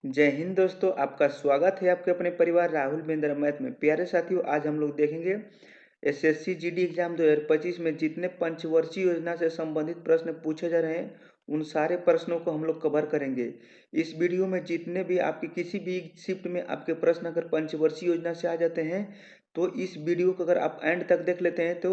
जय हिंद दोस्तों, आपका स्वागत है आपके अपने परिवार राहुल बिंद्रा मैथ में। प्यारे साथियों, आज हम लोग देखेंगे एसएससी जीडी एग्जाम 2025 में जितने पंचवर्षीय योजना से संबंधित प्रश्न पूछे जा रहे हैं, उन सारे प्रश्नों को हम लोग कवर करेंगे। इस वीडियो में जितने भी आपके किसी भी शिफ्ट में आपके प्रश्न अगर पंचवर्षीय योजना से आ जाते हैं, तो इस वीडियो को अगर आप एंड तक देख लेते हैं तो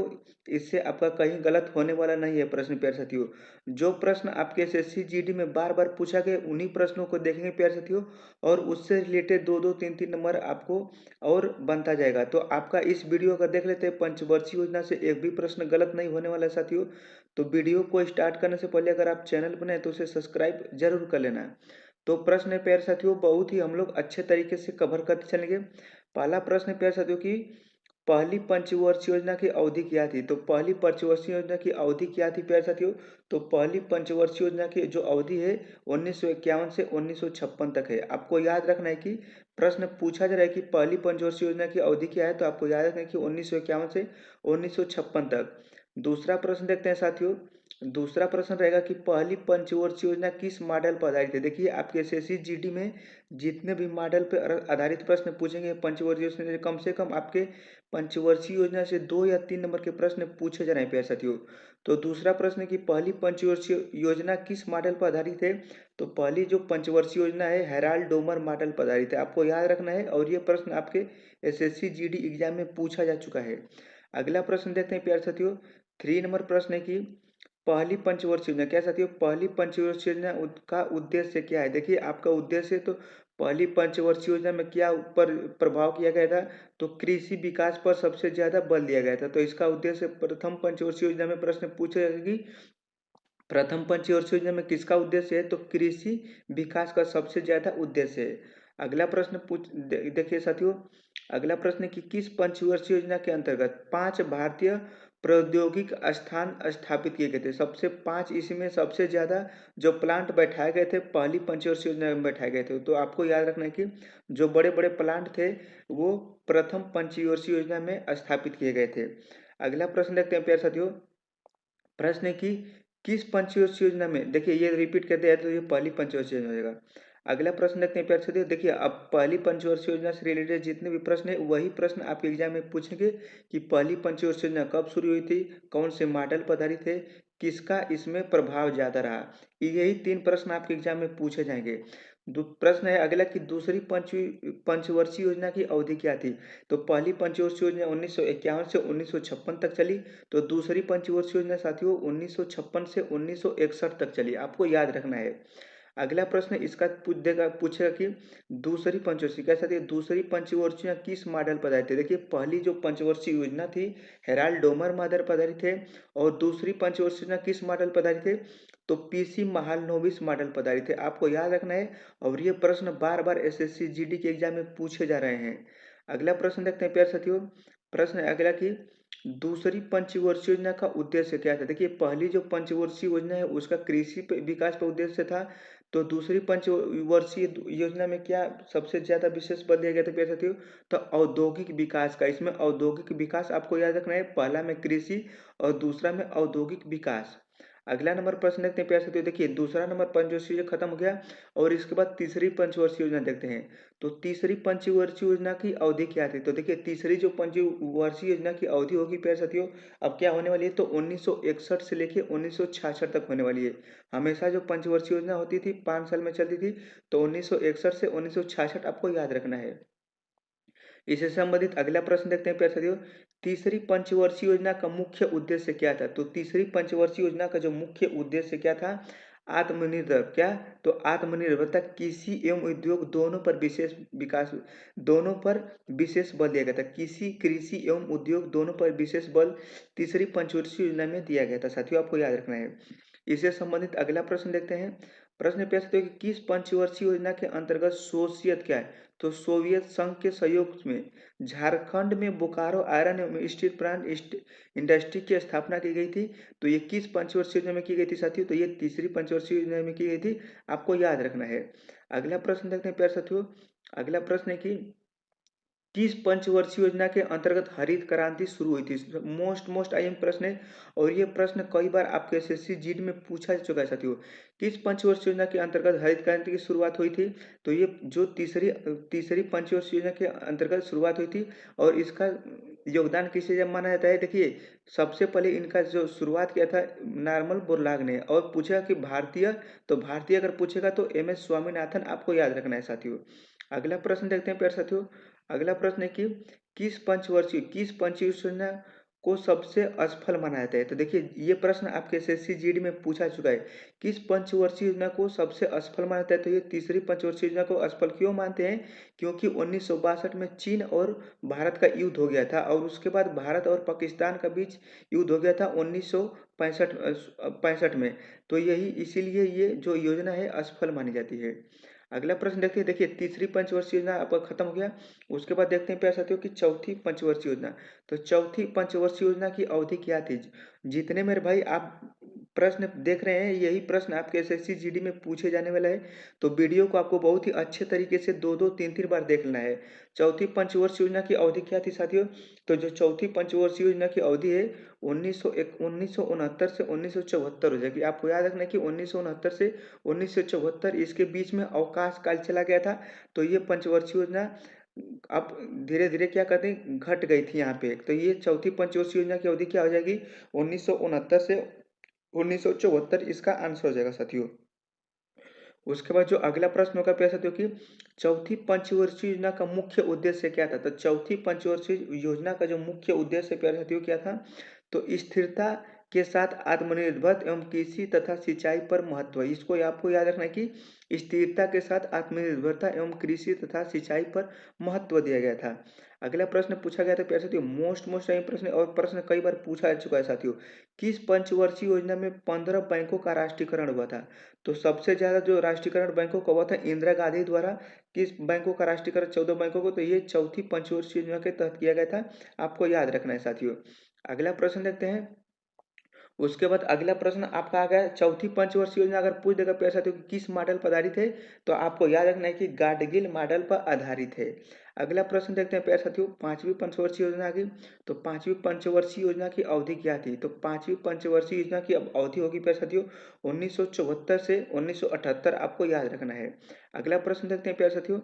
इससे आपका कहीं गलत होने वाला नहीं है। प्रश्न प्यारे साथियों, जो प्रश्न आपके एसएससी जीडी में बार बार पूछा गया उन्हीं प्रश्नों को देखेंगे प्यारे साथियों, और उससे रिलेटेड दो दो तीन तीन नंबर आपको और बनता जाएगा। तो आपका इस वीडियो का देख लेते हैं, पंचवर्षीय योजना से एक भी प्रश्न गलत नहीं होने वाला है साथियों। तो वीडियो को स्टार्ट करने से पहले अगर आप चैनल पर नए तो उसे सब्सक्राइब जरूर कर लेना है। तो प्रश्न है प्यारे साथियों, बहुत ही हम लोग अच्छे तरीके से कवर करते चलेंगे। पहला प्रश्न है प्यारे साथियों की पहली पंचवर्षीय योजना की अवधि क्या थी। तो पहली पंचवर्षीय योजना की अवधि क्या थी प्यारे साथियों। तो पहली पंचवर्षीय योजना की जो अवधि है 1951 से 1956 तक है। आपको याद रखना है कि प्रश्न पूछा जा रहा है कि पहली पंचवर्षीय योजना की अवधि क्या है, तो आपको याद रखना है कि 1951 से 1956 तक। दूसरा प्रश्न देखते हैं साथियों। दूसरा प्रश्न रहेगा कि पहली पंचवर्षीय योजना किस मॉडल पर आधारित है। देखिए, आपके एसएससी जीडी में जितने भी मॉडल पर आधारित प्रश्न पूछेंगे पंचवर्षीय योजना से, कम से कम आपके पंचवर्षीय योजना से 2 या 3 नंबर के प्रश्न पूछे जा रहे हैं प्यारे साथियों। तो दूसरा प्रश्न की पहली पंचवर्षीय योजना किस मॉडल पर आधारित है। तो पहली जो पंचवर्षीय योजना है हेराल्ड डोमर मॉडल पर आधारित है। आपको याद रखना है, और ये प्रश्न आपके एसएससी जीडी एग्जाम में पूछा जा चुका है। अगला प्रश्न देखते हैं प्यारे साथियों। 3 नंबर प्रश्न है कि पहली पंचवर्षीय योजना क्या है साथियों। पहली पंचवर्षीय योजना का उद्देश्य क्या है। देखिए, आपका उद्देश्य तो पहली पंचवर्षीय योजना में क्या पर प्रभाव किया गया था। तो कृषि विकास पर सबसे ज्यादा बल दिया गया था। तो इसका उद्देश्य प्रथम पंचवर्षीय योजना में प्रश्न पूछा जाएगा कि प्रथम पंचवर्षीय योजना में किसका उद्देश्य है। तो कृषि विकास का सबसे ज्यादा उद्देश्य है। अगला प्रश्न देखिए साथियों। अगला प्रश्न कि किस पंचवर्षीय योजना के अंतर्गत 5 भारतीय प्रौद्योगिक स्थान स्थापित किए गए थे। सबसे 5 इसमें सबसे ज्यादा जो प्लांट बैठाए गए थे पहली पंचवर्षीय योजना में बैठाए गए थे। तो आपको याद रखना है कि जो बड़े बड़े प्लांट थे वो प्रथम पंचवर्षीय योजना में स्थापित किए गए थे। अगला प्रश्न देखते हैं प्यारे साथियों। प्रश्न है कि किस पंचवर्षीय योजना में, देखिए ये रिपीट करते हैं तो ये पहली पंचवर्षीय योजना हो जाएगा। अगला प्रश्न देखते हैं प्यारे साथियों। देखिए, अब पहली पंचवर्षीय योजना से रिलेटेड जितने भी प्रश्न है वही प्रश्न आपके एग्जाम में पूछेंगे कि पहली पंचवर्षीय योजना कब शुरू हुई थी, कौन से मॉडल पर आधारित है, किसका इसमें प्रभाव ज्यादा रहा। यही 3 प्रश्न आपके एग्जाम में पूछे जाएंगे। प्रश्न है अगला कि दूसरी पंचवर्षीय योजना की अवधि क्या थी। तो पहली पंचवर्षीय योजना 1951 से 1956 तक चली। तो दूसरी पंचवर्षीय योजना साथियों 1956 से 1961 तक चली। आपको याद रखना है। अगला प्रश्न इसका पूछेगा कि दूसरी पंचवर्षीय क्या साथियों, दूसरी पंचवर्षीय योजना किस मॉडल पर आधारित है। देखिए, पहली जो पंचवर्षीय योजना थी हेराल्ड डोमर मॉडल पर आधारित है, और दूसरी पंचवर्षीय योजना किस मॉडल पर आधारित है। तो पीसी महालनोबिस मॉडल पर आधारित है। आपको याद रखना है, और ये प्रश्न बार बार एसएससी जीडी के एग्जाम में पूछे जा रहे हैं। अगला प्रश्न देखते हैं प्यारे साथियों। प्रश्न है अगला कि दूसरी पंचवर्षीय योजना का उद्देश्य क्या था। देखिए, पहली जो पंचवर्षीय योजना है उसका कृषि विकास पर उद्देश्य था। तो दूसरी पंचवर्षीय योजना में क्या सबसे ज्यादा विशेष बल दिया गया था प्यारे साथियों। तो औद्योगिक विकास का। इसमें औद्योगिक विकास आपको याद रखना है, पहला में कृषि और दूसरा में औद्योगिक विकास। अगला नंबर प्रश्न देखते हैं प्यारे साथियों। देखिए, दूसरा नंबर पंचवर्षीय खत्म हो गया, और इसके बाद तीसरी पंचवर्षीय योजना देखते हैं। तो तीसरी पंचवर्षीय योजना की अवधि क्या थी। तो देखिए, तीसरी जो पंचवर्षीय योजना की अवधि होगी प्यारे साथियों, अब क्या होने वाली है। तो 1961 से लेके 1966 तक होने वाली है। हमेशा जो पंचवर्षीय योजना होती थी 5 साल में चलती थी। तो 1961 से 1966 आपको याद रखना है। इससे संबंधित अगला प्रश्न देखते हैं प्यारे साथियों। तीसरी पंचवर्षीय योजना का मुख्य उद्देश्य क्या था। तो तीसरी पंचवर्षीय योजना का जो मुख्य उद्देश्य क्या था, आत्मनिर्भर क्या। तो आत्मनिर्भरता, कृषि एवं उद्योग दोनों पर विशेष विकास, दोनों पर विशेष बल दिया गया था। कृषि एवं उद्योग दोनों पर विशेष बल तीसरी पंचवर्षीय योजना में दिया गया था साथियों, आपको याद रखना है। इससे संबंधित अगला प्रश्न देखते हैं। प्रश्न पूछ सकते हो कि किस पंचवर्षीय योजना के अंतर्गत सोवियत क्या है। तो सोवियत संघ के सहयोग में झारखंड में बोकारो आयरन एवं स्टील प्लांट इंडस्ट्री की स्थापना की गई थी। तो ये किस पंचवर्षीय योजना में की गई थी साथियों। तो ये तीसरी पंचवर्षीय योजना में की गई थी। आपको याद रखना है। अगला प्रश्न देखते हैं प्यारे साथियों। अगला प्रश्न है कि किस पंचवर्षीय योजना के अंतर्गत हरित क्रांति शुरू हुई थी? मोस्ट अहम प्रश्न है और ये प्रश्न कई बार आपके एसएससी जीडी में पूछा जा चुका है साथियों। किस पंचवर्षीय योजना के अंतर्गत हरित क्रांति की शुरुआत हुई थी? तो ये जो तीसरी पंचवर्षीय योजना के अंतर्गत शुरुआत हुई थी और इसका योगदान किसे जब माना जाता है? देखिए, सबसे पहले इनका जो शुरुआत किया था नॉर्मन बोरलॉग ने, और पूछा कि भारतीय, तो भारतीय अगर पूछेगा तो एम.एस. स्वामीनाथन आपको याद रखना है साथियों। अगला प्रश्न देखते हैं प्यारे साथियों। अगला प्रश्न है कि किस पंचवर्षीय योजना को सबसे असफल माना जाता है? तो देखिए, ये प्रश्न आपके एसएससी जीडी में पूछा चुका है। किस पंचवर्षीय योजना को सबसे असफल माना जाता है? तो ये तीसरी पंचवर्षीय योजना को असफल क्यों मानते हैं? क्योंकि 1962 में चीन और भारत का युद्ध हो गया था और उसके बाद भारत और पाकिस्तान के बीच युद्ध हो गया था 1965 में। तो यही इसीलिए ये जो योजना है असफल मानी जाती है। अगला प्रश्न देखते हैं। देखिए, तीसरी पंचवर्षीय योजना आपका खत्म हो गया। उसके बाद देखते हैं प्यारे साथियों कि चौथी पंचवर्षीय योजना। तो चौथी पंचवर्षीय योजना की अवधि क्या थी? जितने मेरे भाई आप प्रश्न देख रहे हैं, यही प्रश्न आपके एसएससी जीडी में पूछे जाने वाला है। तो वीडियो को आपको बहुत ही अच्छे तरीके से 2-2, 3-3 बार देख लेना है। चौथी पंचवर्षीय योजना की अवधि क्या थी साथियों? तो जो चौथी पंचवर्षीय योजना की अवधि है 1969 से 1974 हो जाएगी। आपको याद रखना है कि 1969 से 1974 इसके बीच में अवकाश काल चला गया था। तो ये पंचवर्षीय योजना अब धीरे-धीरे क्या कहते हैं, घट गई थी यहाँ पे। तो ये चौथी पंचवर्षीय योजना की अवधि क्या हो जाएगी? 1969 से 1974 इसका आंसर हो जाएगा साथियों। उसके बाद जो अगला प्रश्न होगा प्यारे साथियों कि चौथी पंचवर्षीय योजना का मुख्य उद्देश्य क्या था? तो चौथी पंचवर्षीय योजना का जो मुख्य उद्देश्य प्यारे साथियों क्या था? तो स्थिरता के साथ आत्मनिर्भर एवं कृषि तथा सिंचाई पर महत्व। इसको आपको याद रखना है कि स्थिरता के साथ आत्मनिर्भरता एवं कृषि तथा सिंचाई पर महत्व दिया गया था। अगला प्रश्न पूछा गया था प्यारे साथियों, मोस्ट टाइम प्रश्न और प्रश्न कई बार पूछा जा चुका है साथियों। किस पंचवर्षीय योजना में 15 बैंकों का राष्ट्रीयकरण हुआ था? तो सबसे ज़्यादा जो राष्ट्रीयकरण बैंकों का हुआ था इंदिरा गांधी द्वारा। किस बैंकों का राष्ट्रीयकरण? 14 बैंकों को। तो ये चौथी पंचवर्षीय योजना के तहत किया गया था। आपको याद रखना है साथियों। अगला प्रश्न देखते हैं। उसके बाद अगला प्रश्न आपका आ गया, चौथी पंचवर्षीय योजना अगर पूछ देगा प्यारे साथियों कि किस मॉडल पर आधारित है, तो आपको याद रखना है कि गाडगिल मॉडल पर आधारित है। अगला प्रश्न देखते हैं प्यारे साथियों, पांचवी पंचवर्षीय योजना आ गई। तो पांचवी पंचवर्षीय योजना की अवधि क्या थी? तो पांचवी पंचवर्षीय योजना की अवधि होगी प्यारे साथियों 1974 से 1978, आपको याद रखना है। अगला प्रश्न देखते हैं प्यारे साथियों।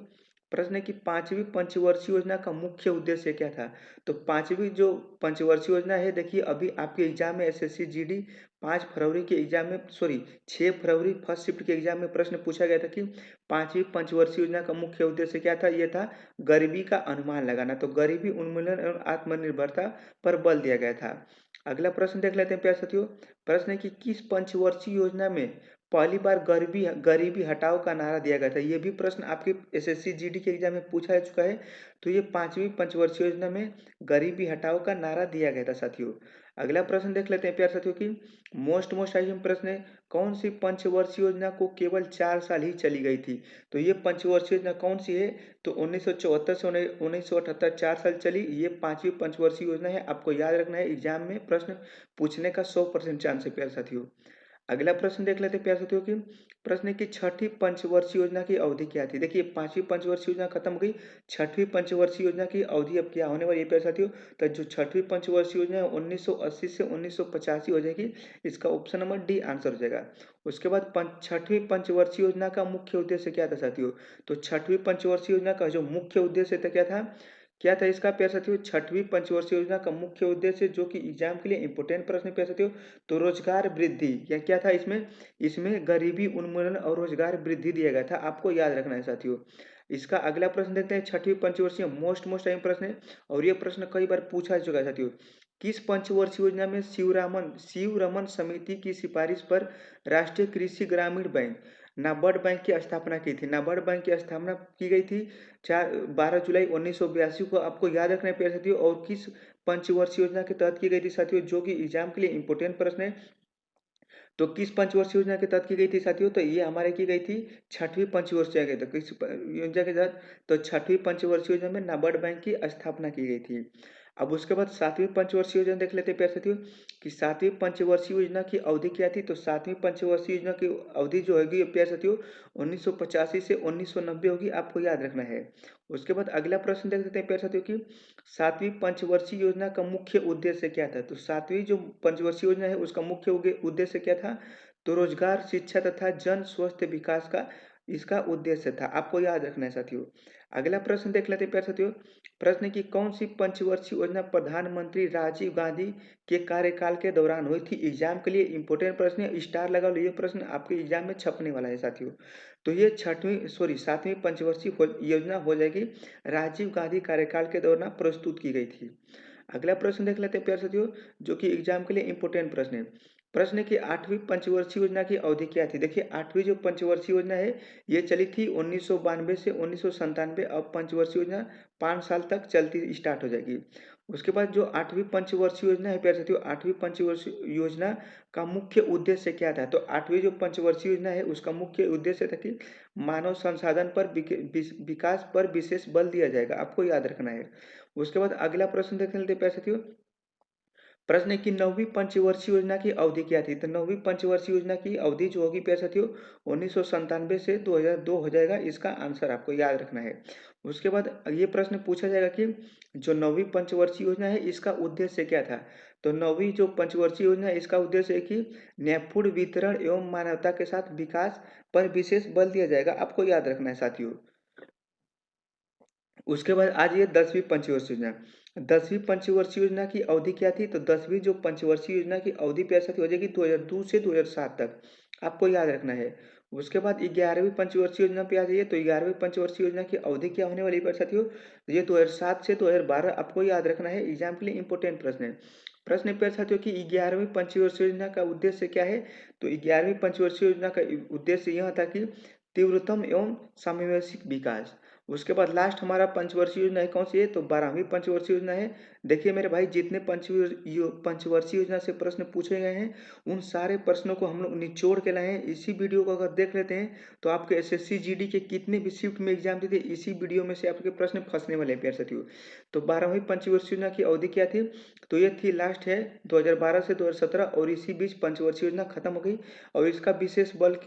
प्रश्न है कि पांचवी पंचवर्षीय योजना का मुख्य उद्देश्य क्या था? तो पांचवी जो पंचवर्षीय योजना है, देखिए अभी आपके एग्जाम में एसएससी जीडी 5 फरवरी के एग्जाम में, सॉरी 6 फरवरी फर्स्ट शिफ्ट के एग्जाम में प्रश्न पूछा गया था कि पांचवी पंचवर्षीय योजना का मुख्य उद्देश्य क्या था? ये था गरीबी का अनुमान लगाना। तो गरीबी उन्मूलन एवं आत्मनिर्भरता पर बल दिया गया था। अगला प्रश्न देख लेते हैं प्यारे साथियों। प्रश्न है कि किस पंचवर्षीय योजना में पहली बार गरीबी गरीबी हटाओ का नारा दिया गया था? ये भी प्रश्न आपके एसएससी जीडी के एग्जाम में पूछा जा चुका है। तो ये पांचवी पंचवर्षीय योजना में गरीबी हटाओ का नारा दिया गया था साथियों। अगला प्रश्न देख लेते हैं प्यारे साथियों की मोस्ट अहम प्रश्न है, कौन सी पंचवर्षीय योजना को केवल 4 साल ही चली गई थी? तो ये पंचवर्षीय योजना कौन सी है? तो 1974 से 1978 4 साल चली। ये पांचवी पंचवर्षीय योजना है। आपको याद रखना है, एग्जाम में प्रश्न पूछने का 100% चांस है प्यारे साथियों। अगला प्रश्न देख लेते हैं प्यारे साथियों की प्रश्न है कि छठी पंचवर्षीय योजना की अवधि क्या थी? देखिए, पांचवी पंचवर्षीय योजना खत्म हो गई। छठवीं पंचवर्षीय योजना की अवधि अब क्या होने वाली है प्यारे साथियों? तो जो छठवीं पंचवर्षीय योजना है 1980 से 1985 हो जाएगी। इसका ऑप्शन नंबर डी आंसर हो जाएगा। उसके बाद छठवीं पंचवर्षीय योजना का मुख्य उद्देश्य क्या था साथियों? तो छठवीं पंचवर्षीय योजना का जो मुख्य उद्देश्य था क्या था? क्या था इसका प्यारे साथियों? छठवीं पंचवर्षीय योजना का मुख्य उद्देश्य, जो कि एग्जाम के लिए इंपोर्टेंट प्रश्न है प्यारे साथियों, तो रोजगार वृद्धि। या क्या था इसमें? इसमें गरीबी उन्मूलन और रोजगार वृद्धि दिया गया था। आपको याद रखना है साथियों। इसका अगला प्रश्न देखते हैं। छठवीं पंचवर्षीय मोस्ट टाइम प्रश्न है और यह प्रश्न कई बार पूछा जा चुका है साथियों। किस पंचवर्षीय योजना में शिवरमन समिति की सिफारिश पर राष्ट्रीय कृषि ग्रामीण बैंक नाबार्ड बैंक की स्थापना की थी? नाबार्ड बैंक की स्थापना की गई थी 12 जुलाई 1982 को। आपको याद रखना है प्यारे साथियों। और किस पंचवर्षीय योजना के तहत की गई थी साथियों, जो कि एग्जाम के लिए इंपोर्टेंट प्रश्न है? तो किस पंचवर्षीय योजना के तहत की गई थी साथियों? तो ये हमारे की गई थी छठवीं पंचवर्षीय के तहत। किस योजना के तहत? तो छठवीं पंचवर्षीय योजना में नाबार्ड बैंक की स्थापना की गई थी। अब उसके बाद 7वीं पंचवर्षीय योजना देख लेते हैं प्यारे साथियों कि 7वीं पंचवर्षीय योजना की अवधि क्या थी। तो 7वीं पंचवर्षीय योजना की अवधि जो होगी प्यारे साथियों 1985 से 1990 होगी, आपको याद रखना है। उसके बाद अगला प्रश्न देख लेते हैं प्यारे साथियों कि 7वीं पंचवर्षीय योजना का मुख्य उद्देश्य क्या था। तो 7वीं जो पंचवर्षीय योजना है उसका मुख्य उद्देश्य क्या था। तो रोजगार, शिक्षा तथा जन स्वास्थ्य विकास का इसका उद्देश्य था, आपको याद रखना है साथियों। अगला प्रश्न देख लेते हैं प्यारे साथियों। प्रश्न की कौन सी पंचवर्षीय योजना प्रधानमंत्री राजीव गांधी के कार्यकाल के दौरान हुई थी। एग्जाम के लिए इंपॉर्टेंट प्रश्न है, स्टार लगा लो, ये प्रश्न आपके एग्जाम में छपने वाला है साथियों। तो ये 7वीं पंचवर्षीय योजना हो जाएगी, राजीव गांधी कार्यकाल के दौरान प्रस्तुत की गई थी। अगला प्रश्न देख लेते हैं प्यारे साथियों, जो कि एग्जाम के लिए इंपॉर्टेंट प्रश्न है। प्रश्न है कि 8वीं पंचवर्षीय योजना की अवधि क्या थी। देखिए 8वीं जो पंचवर्षीय योजना है ये चली थी 1992 से 1997। अब पंचवर्षीय योजना 5 साल तक चलती स्टार्ट हो जाएगी। उसके बाद जो 8वीं पंचवर्षीय योजना है प्यारे साथियों, 8वीं पंचवर्षीय योजना का मुख्य उद्देश्य क्या था। तो 8वीं जो पंचवर्षीय योजना है उसका मुख्य उद्देश्य था कि मानव संसाधन पर विकास पर विशेष बल दिया जाएगा, आपको याद रखना है। उसके बाद अगला प्रश्न देख लेते हैं प्यारे साथियों। प्रश्न है कि 9वीं पंचवर्षीय योजना की अवधि क्या थी। तो 9वीं पंचवर्षीय योजना की अवधि जो होगी प्यारे साथियों 1997 से 2002 हो जाएगा, इसका आंसर आपको याद रखना है। उसके बाद ये प्रश्न पूछा जाएगा कि जो 9वीं पंचवर्षीय योजना है इसका उद्देश्य क्या था। तो 9वीं जो पंचवर्षीय योजना है इसका उद्देश्य है कि न्यायपूर्ण वितरण एवं मानवता के साथ विकास पर विशेष बल दिया जाएगा, आपको याद रखना है साथियों। उसके बाद आज ये 10वीं पंचवर्षीय योजना। 10वीं पंचवर्षीय योजना की अवधि क्या थी। तो 10वीं जो पंचवर्षीय योजना की अवधि पैसा हो जाएगी 2002 से 2007 तक, आपको याद रखना है। उसके बाद 11वीं पंचवर्षीय योजना पे आ जाइए। तो 11वीं पंचवर्षीय योजना की अवधि क्या होने वाली है साथियों। तो ये 2007 से 2012, आपको याद रखना है, एग्जाम के लिए इंपॉर्टेंट प्रश्न है। प्रश्न पे साथियों कि 11वीं पंचवर्षीय योजना का उद्देश्य क्या है। तो 11वीं पंचवर्षीय योजना का उद्देश्य यह था कि तीव्रतम एवं सामवेशिक विकास। उसके बाद लास्ट हमारा पंचवर्षीय योजना है कौन सी है। तो 12वीं पंचवर्षीय योजना है। देखिए मेरे भाई जितने पंचवर्षीय योजना से प्रश्न पूछे गए हैं उन सारे प्रश्नों को हम लोग निचोड़ के लाए हैं। इसी वीडियो को अगर देख लेते हैं तो आपके एसएससी जीडी के कितने भी शिफ्ट में एग्जाम देते इसी वीडियो में से आपके प्रश्न फंसने वाले हैं प्यारे साथियों। तो 12वीं पंचवर्षीय योजना की अवधि क्या थी। तो ये थी लास्ट है 2012 से 2017, और इसी बीच पंचवर्षीय योजना खत्म हो गई। और इसका विशेष बल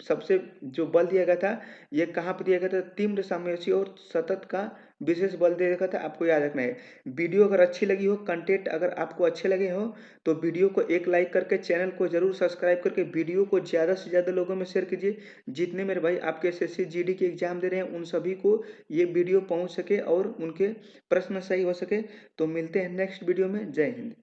सबसे जो बल दिया गया था ये कहाँ पे दिया गया था। तीव्र सामयिक और सतत का विशेष बल दिया गया था, आपको याद रखना है। वीडियो अगर अच्छी लगी हो, कंटेंट अगर आपको अच्छे लगे हो तो वीडियो को एक लाइक करके चैनल को जरूर सब्सक्राइब करके वीडियो को ज़्यादा से ज़्यादा लोगों में शेयर कीजिए। जितने मेरे भाई आपके एसएससी जीडी के एग्जाम दे रहे हैं उन सभी को ये वीडियो पहुंच सके और उनके प्रश्न सही हो सके। तो मिलते हैं नेक्स्ट वीडियो में। जय हिंद।